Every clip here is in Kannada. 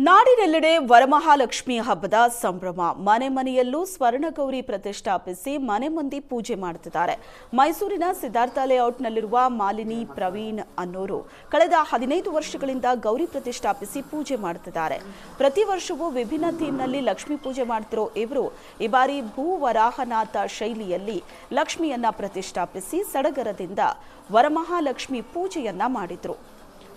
ನಾಡಿನೆಲ್ಲೆಡೆ ವರಮಹಾಲಕ್ಷ್ಮಿ ಹಬ್ಬದ ಸಂಭ್ರಮ. ಮನೆ ಮನೆಯಲ್ಲೂ ಸ್ವರ್ಣಗೌರಿ ಪ್ರತಿಷ್ಠಾಪಿಸಿ ಮನೆ ಮಂದಿ ಪೂಜೆ ಮಾಡುತ್ತಿದ್ದಾರೆ. ಮೈಸೂರಿನ ಸಿದ್ಧಾರ್ಥ ಲೇಔಟ್ನಲ್ಲಿರುವ ಮಾಲಿನಿ ಪ್ರವೀಣ್ ಅನ್ನೋರು ಕಳೆದ 15 ವರ್ಷಗಳಿಂದ ಗೌರಿ ಪ್ರತಿಷ್ಠಾಪಿಸಿ ಪೂಜೆ ಮಾಡುತ್ತಿದ್ದಾರೆ. ಪ್ರತಿ ವರ್ಷವೂ ವಿಭಿನ್ನ ಥೀಮ್ನಲ್ಲಿ ಲಕ್ಷ್ಮಿ ಪೂಜೆ ಮಾಡ್ತಿರೋ ಇವರು ಈ ಬಾರಿ ಭೂವರಾಹನಾಥ ಶೈಲಿಯಲ್ಲಿ ಲಕ್ಷ್ಮಿಯನ್ನ ಪ್ರತಿಷ್ಠಾಪಿಸಿ ಸಡಗರದಿಂದ ವರಮಹಾಲಕ್ಷ್ಮಿ ಪೂಜೆಯನ್ನ ಮಾಡಿದ್ರು.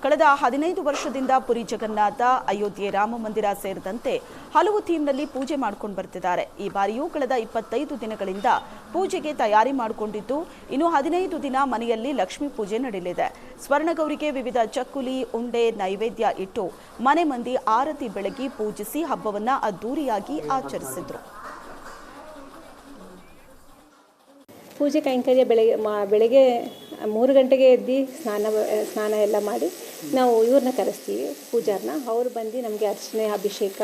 ಕಳೆದ 15 ವರ್ಷದಿಂದ ಪುರಿ ಜಗನ್ನಾಥ, ಅಯೋಧ್ಯೆ ರಾಮ ಮಂದಿರ ಸೇರಿದಂತೆ ಹಲವು ಥೀಮ್ನಲ್ಲಿ ಪೂಜೆ ಮಾಡ್ಕೊಂಡು ಬರ್ತಿದ್ದಾರೆ. ಈ ಬಾರಿಯೂ ಕಳೆದ 25 ದಿನಗಳಿಂದ ಪೂಜೆಗೆ ತಯಾರಿ ಮಾಡಿಕೊಂಡಿದ್ದು, ಇನ್ನು 15 ದಿನ ಮನೆಯಲ್ಲಿ ಲಕ್ಷ್ಮೀ ಪೂಜೆ ನಡೆಯಲಿದೆ. ಸ್ವರ್ಣಗೌರಿಗೆ ವಿವಿಧ ಚಕ್ಕುಲಿ, ಉಂಡೆ, ನೈವೇದ್ಯ ಇಟ್ಟು ಮನೆ ಮಂದಿ ಆರತಿ ಬೆಳಗಿ ಪೂಜಿಸಿ ಹಬ್ಬವನ್ನ ಅದ್ದೂರಿಯಾಗಿ ಆಚರಿಸಿದ್ರು. ಪೂಜೆ ಕೈಂಕರ್ಯ ಬೆಳಗ್ಗೆ 3 ಗಂಟೆಗೆ ಎದ್ದು ಸ್ನಾನ ಎಲ್ಲ ಮಾಡಿ ನಾವು ಇವ್ರನ್ನ ಕರೆಸ್ತೀವಿ, ಪೂಜಾರನ್ನ. ಅವರು ಬಂದು ನಮಗೆ ಅರ್ಚನೆ, ಅಭಿಷೇಕ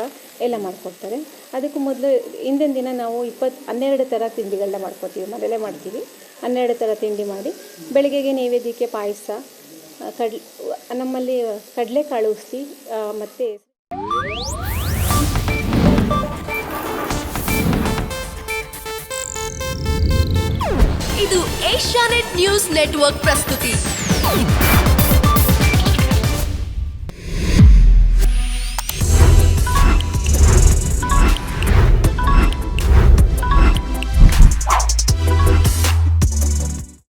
ಎಲ್ಲ ಮಾಡಿಕೊಡ್ತಾರೆ. ಅದಕ್ಕೂ ಮೊದಲು ಹಿಂದಿನ ದಿನ ನಾವು 12 ಥರ ತಿಂಡಿಗಳನ್ನ ಮಾಡ್ಕೊತೀವಿ, ಮನೇಲೇ ಮಾಡ್ತೀವಿ. 12 ಥರ ತಿಂಡಿ ಮಾಡಿ ಬೆಳಗ್ಗೆಗೆ ನೈವೇದ್ಯಕ್ಕೆ ಪಾಯಸ, ನಮ್ಮಲ್ಲಿ ಕಡಲೆಕಾಳು ಉಸಿ ಮತ್ತು ಇದು ಏಷ್ಯಾನೆಟ್ ನ್ಯೂಸ್ ನೆಟ್ವರ್ಕ್ ಪ್ರಸ್ತುತಿ.